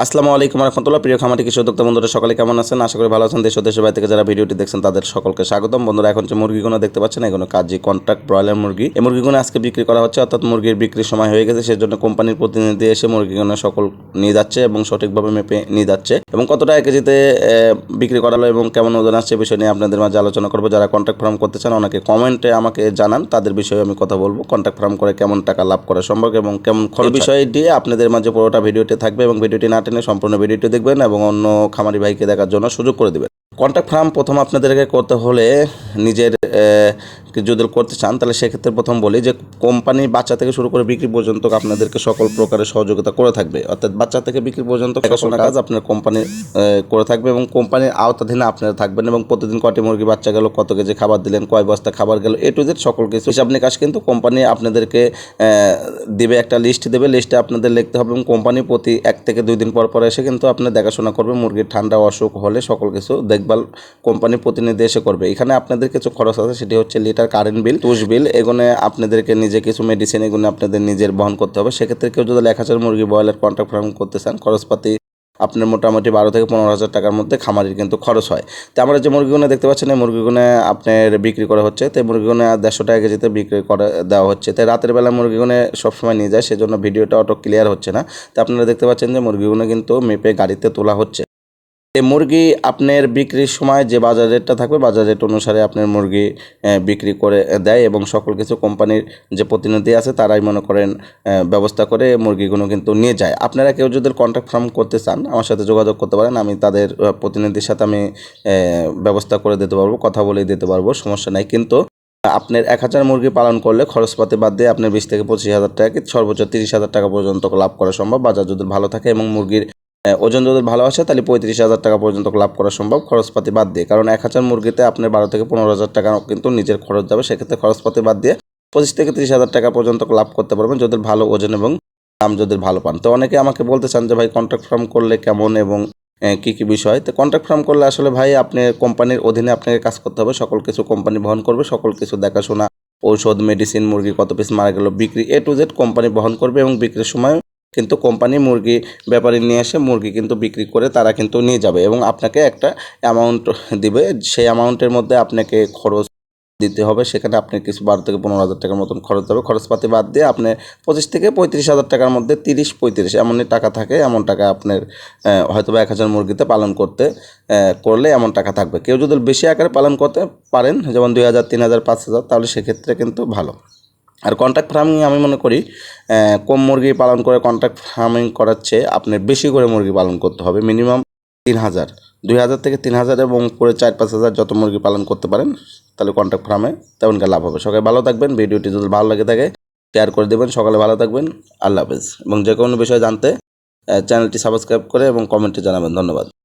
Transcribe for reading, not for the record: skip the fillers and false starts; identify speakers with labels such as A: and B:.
A: আসসালামু আলাইকুম রহমতুল্লাহ। প্রিয় খামারি কৃষি উদ্যোক্তা বন্ধুরা সকলে কেমন আছেন? আশা করি ভালো আছেন। দেশ ও দেশের বাইরে থেকে যারা ভিডিওটি দেখছেন তাদের সকলকে স্বাগতম। বন্ধুরা, এখন যে মুরগিগুলো দেখতে পাচ্ছেন এগুলো কাজী কন্ট্রাক্ট ব্রয়লার মুরগি। এই মুরগিগুলো আজকে বিক্রি করা হচ্ছে, অর্থাৎ মুরগির বিক্রির সময় হয়ে গেছে। সেজন্য কোম্পানির প্রতিনিধি এসে মুরগিগুলো সকল নিয়ে যাচ্ছে এবং সঠিকভাবে মেপে নিয়ে যাচ্ছে এবং কত টাকা কেজিতে বিক্রি করা হলো এবং কেমন ওজন আসছে বিষয় নিয়ে আপনাদের মাঝে আলোচনা করবো। যারা কন্ট্রাক্ট ফার্ম করতে চান অনেকে কমেন্টে আমাকে জানান, তাদের বিষয়ে আমি কথা বলবো। কন্ট্রাক্ট ফার্ম করে কেমন টাকা লাভ করা সম্ভব এবং কেমন খরচ বিষয়টি আপনাদের মাঝে পুরোটা ভিডিওতে থাকবে এবং ভিডিওটি না টেনে সম্পূর্ণ ভিডিওটি দেখবেন এবং অন্য খামারি ভাইকে দেখার জন্য সুযোগ করে দেবেন। কন্ট্রাক্ট ফার্ম প্রথম আপনাদেরকে করতে হলে নিজের যদি করতে চান তাহলে সেক্ষেত্রে প্রথম বলি যে কোম্পানি বাচ্চা থেকে শুরু করে বিক্রি পর্যন্ত আপনাদেরকে সকল প্রকারের সহযোগিতা করে থাকবে, অর্থাৎ বাচ্চা থেকে বিক্রি পর্যন্ত সকল কাজ আপনার কোম্পানি করে থাকবে এবং কোম্পানির আওতাধীনে আপনারা থাকবেন এবং প্রতিদিন কয়টি মুরগি বাচ্চা গেল, কত কেজি খাবার দিলেন, কয় বস্তা খাবার গেল, এ টু জেড সকল কিছু হিসাব নিকাশ কিন্তু কোম্পানি আপনাদেরকে দিবে। একটা লিস্ট দেবে, লিস্টে আপনাদের লিখতে হবে এবং কোম্পানি প্রতি 1 থেকে 2 দিন পর পর এসে কিন্তু আপনার দেখাশোনা করবে। মুরগির ঠান্ডা অসুখ হলে সকল কিছু দেখভাল কোম্পানি প্রতিনিধি এসে করবে। এখানে আপনাদের কিছু খরচ আছে, সেটি হচ্ছে লিটার কারেন্ট বিল, তুষ বিল, এগুলো আপনাদেরকে নিজে কিছু মেডিসিন এগুলো আপনাদের নিজের বহন করতে হবে। সেক্ষেত্রে কেউ যদি 1000 মুরগি ব্রয়লার কন্ট্রাক্ট ফার্ম করতে চান খরচপাতি আপনার মোটামুটি 12 থেকে 15,000 টাকার মধ্যে খামারির কিন্তু খরচ হয়। তো আমরা যে মুরগিগুলো দেখতে পাচ্ছেন এই মুরগিগুলো আপনার বিক্রি করা হচ্ছে। তো এই মুরগিগুলো 150 টাকা কেজিতে বিক্রি করে দেওয়া হচ্ছে। তো রাতের বেলা মুরগিগুলো সবসময় নিয়ে যায়, সেজন্য ভিডিওটা অটো ক্লিয়ার হচ্ছে না। তো আপনারা দেখতে পাচ্ছেন যে মুরগিগুলো কিন্তু মেপে গাড়িতে তোলা হচ্ছে। এই মুরগি আপনার বিক্রির সময় যে বাজার রেটটা থাকবে বাজার রেট অনুসারে আপনার মুরগি বিক্রি করে দেয় এবং সকল কিছু কোম্পানির যে প্রতিনিধি আছে তারাই মনে করেন ব্যবস্থা করে মুরগিগুলো কিন্তু নিয়ে যায়। আপনারা কেউ যদি কন্ট্রাক্ট ফার্ম করতে চান আমার সাথে যোগাযোগ করতে পারেন, আমি তাদের প্রতিনিধির সাথে আমি ব্যবস্থা করে দিতে পারবো, কথা বলে দিতে পারবো, সমস্যা নাই। কিন্তু আপনার 1000 মুরগি পালন করলে খরচপাতি বাদ দিয়ে আপনার 20 থেকে 25,000 টাকা, সর্বোচ্চ 30,000 টাকা পর্যন্ত লাভ করা সম্ভব। বাজার যদি ভালো থাকে এবং মুরগির ওজন যদি ভালো আসে তাহলে 35,000 টাকা পর্যন্ত লাভ করা সম্ভব খরচপাতি বাদ দিয়ে। কারণ 1000 মুরগিতে আপনার 12 থেকে 15,000 টাকা কিন্তু নিজের খরচ যাবে। সেক্ষেত্রে খরচপাতি বাদ দিয়ে 25 থেকে 30,000 টাকা পর্যন্ত লাভ করতে পারবেন যদি ভালো ওজন এবং দাম যদি ভালো পান। তো অনেকে আমাকে বলতে চান যে ভাই কন্ট্রাক্ট ফার্ম করলে কেমন এবং কী কী বিষয়। তো কন্ট্রাক্ট ফার্ম করলে আসলে ভাই আপনি কোম্পানির অধীনে আপনাকে কাজ করতে হবে, সকল কিছু কোম্পানি বহন করবে, সকল কিছু দেখাশোনা, ঔষধ, মেডিসিন, মুরগি কত পিস মারা গেল, বিক্রি এ টু জেড কোম্পানি বহন করবে এবং বিক্রির সময় কিন্তু কোম্পানি মুরগি ব্যাপারী নিয়ে এসে মুরগি কিন্তু বিক্রি করে তারা কিন্তু নিয়ে যাবে এবং আপনাকে একটা অ্যামাউন্ট দিবে। সেই অ্যামাউন্টের মধ্যে আপনাকে খরচ দিতে হবে। সেখানে আপনি কিছু 12 থেকে 15,000 টাকার মতন খরচ হবে। খরচপাতি বাদ দিয়ে আপনি 25 থেকে 35,000 টাকার মধ্যে 30-35 এমনই টাকা থাকে। এমন টাকা আপনার হয়তো 1000 মুরগিতে পালন করলে এমন টাকা থাকবে। কেউ যদি বেশি আকারে পালন করতে পারেন, যেমন 2000, 3000, 5000, তাহলে সেক্ষেত্রে কিন্তু ভালো। আর কন্ট্রাক্ট ফার্মিং আমি মনে করি কম মুরগি পালন করে কন্ট্রাক্ট ফার্মিং করার চেয়ে আপনার বেশি করে মুরগি পালন করতে হবে। মিনিমাম 3000, 2000 থেকে 3000 এবং পরে 4-5,000 যত মুরগি পালন করতে পারেন তাহলে কন্ট্রাক্ট ফার্মে তেমন লাভ হবে। সবাই ভালো থাকবেন। ভিডিওটি যদি ভালো লাগে থাকে শেয়ার করে দেবেন। সকালে ভালো থাকবেন। আল্লাহ হাফেজ। এবং যে কোনো বিষয় জানতে চ্যানেলটি সাবস্ক্রাইব করে এবং কমেন্টে জানাবেন। ধন্যবাদ।